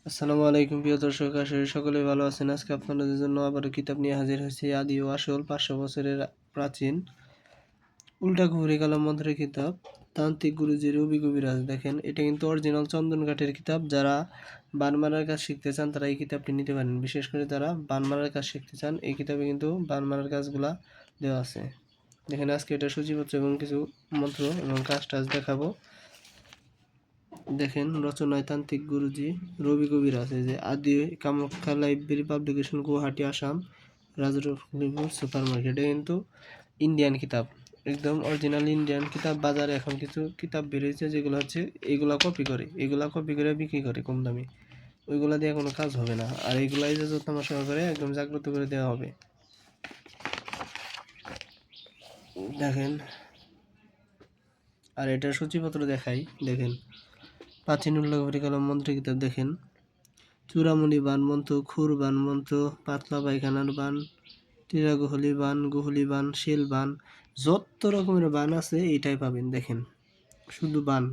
আসসালামু আলাইকুম প্রিয় দর্শক, আশা করি সকলেই ভালো আছেন। আজকে আপনাদের জন্য আবারও কিতাব নিয়ে হাজির হয়েছি। আদি ও আসল 500 বছরের প্রাচীন উল্টা ঘুরে কালাম মন্ত্রের কিতাব তান্ত্রিক গুরুজি রবি কবিরাজ। দেখেন, এটা কিন্তু অরিজিনাল চন্দন কাঠের কিতাব। যারা বান মারার কাজ শিখতে চান তারা এই কিতাবটি নিতে পারেন। বিশেষ করে যারা বান মারার কাজ শিখতে চান, এই কিতাবে কিন্তু বান মারার কাজগুলা দেওয়া আছে। দেখেন, আজকে এটা সূচিপত্র এবং কিছু মন্ত্র এবং কাজ টাজ দেখাবো। দেখেন, রচনায় তান্ত্রিক গুরুজি রবি কবিরাজ। এই যে আদি Kamakhya library publication, Guwahati, Assam, Rajruppur super market. এটা কিন্তু ইন্ডিয়ান কিতাব, একদম অরিজিনাল ইন্ডিয়ান কিতাব। বাজারে এখন কিছু কিতাব বেরিয়েছে যেগুলো হচ্ছে এগুলা কপি করে বিক্রি করে কম দামে। ওইগুলা দিয়ে কোনো কাজ হবে না, আর এইগুলাই যে যত্ন সহকারে একদম জাগ্রত করে দেওয়া হবে। দেখেন, আর এটার সূচিপত্র দেখাই। দেখেন, প্রাচীন উল্লেখকারী কলম মন্ত্র কিতাব। দেখেন, চূড়ামণি বান মন্ত্র, খুর বান মন্ত্র, পাতলা পায়খানার বান, টিরাগুহলি বান, গুহলি বান, শেল বান, যত রকমের বান আছে এইটাই পাবেন। দেখেন, শুধু বান।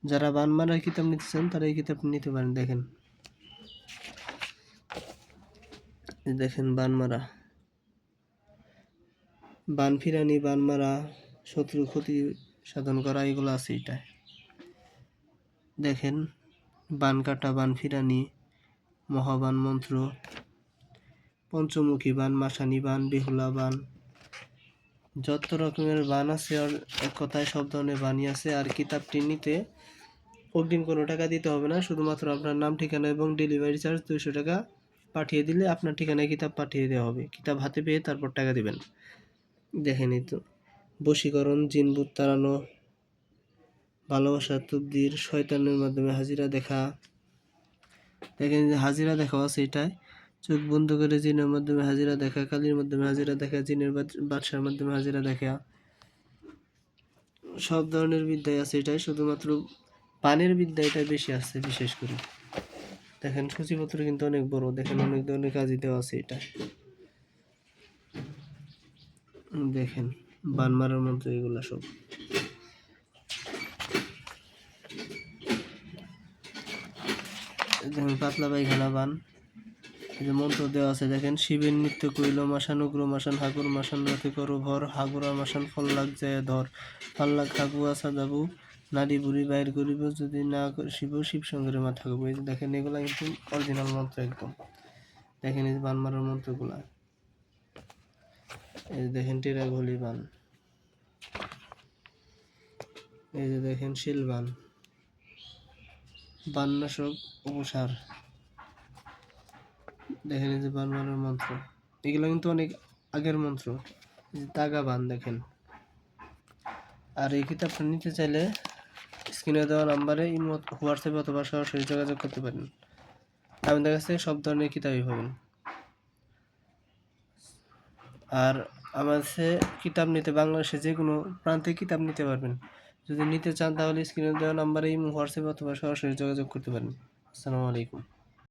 যারা বান মারার কিতাব নিতে চান তারা এই কিতাব নিতে পারেন। দেখেন, দেখেন বান মারা, বান ফিরানি, বান মারা, শত্রু ক্ষতি সাধন করা, এগুলো আছে এটাই। দেখেন, বান কাটা, বান ফিরানি, মহাবান মন্ত্র, পঞ্চমুখী বান, মাসানি বান, বেহুলা বান, যত রকমের বান আছে, আর এক কথায় সব ধরনের বানই আছে। আর কিতাবটি নিতে অগ্রিম কোনো টাকা দিতে হবে না, শুধুমাত্র আপনার নাম, ঠিকানা এবং ডেলিভারি চার্জ 200 টাকা পাঠিয়ে দিলে আপনার ঠিকানায় কিতাব পাঠিয়ে দেওয়া হবে। কিতাব হাতে পেয়ে তারপর টাকা দিবেন। দেখেন, এই তো বশীকরণ, জিনভূত তাড়ানো, ভালোবাসার তকদির, শয়তানের মাধ্যমে হাজিরা দেখা। দেখেন, যে হাজিরা দেখাও আছে এটাই। চোখ বন্ধ করে জিনের মাধ্যমে হাজিরা দেখা, কালির মাধ্যমে হাজিরা দেখা, জিনের বাদশার মাধ্যমে হাজিরা দেখা, সব ধরনের বিদ্যাই আছে এটাই। শুধুমাত্র পানের বিদ্যা এটাই বেশি আছে বিশেষ করে। দেখেন, সূচিপত্র কিন্তু অনেক বড়। দেখেন, অনেক ধরনের কাজই দেওয়া আছে এটা। দেখেন, বান মারার মন্ত্র এগুলা সব। দেখেন, পাতলা পায়খানা বান, এই যে মন্ত্র দেওয়া আছে। দেখেন, শিবের নৃত্য কইল মাসান, উগ্র মাসান, হাগুর মাসান, রাতে করো ভর, হাগুরা মাসান, ফল লাগ যায় ধর, পাল্লাক হাগুয়া সাজাবু, নারী বুড়ি বাইর করিব, যদি না শিব শিব সঙ্গের মাথা খাবো। এই যে দেখেন, এগুলা কিন্তু অরিজিনাল মন্ত্র একদম। দেখেন, এই যে বান মারার মন্ত্রগুলা। এই যে দেখেন, টেরা ঘলি বান। এই যে দেখেন, শিল বান, বাননাশক উপসার। দেখেন, এই যে বান মারার মন্ত্র, এগুলো কিন্তু অনেক আগের মন্ত্র। এই যে তাগা বান। দেখেন, আর এই কিতাবটা নিতে চাইলে স্ক্রিনে দেওয়া নাম্বারে হোয়াটসঅ্যাপে অথবা সরাসরি যোগাযোগ করতে পারেন। আমাদের কাছে সব ধরনের কিতাবই পাবেন। আর আমার কাছে কিতাব নিতে বাংলাদেশে যে কোনো প্রান্তে কিতাব নিতে পারবেন। যদি নিতে চান তাহলে স্ক্রিনে দেওয়া নাম্বারে হোয়াটসঅ্যাপে অথবা সরাসরি যোগাযোগ করতে পারেন। আসসালামু আলাইকুম।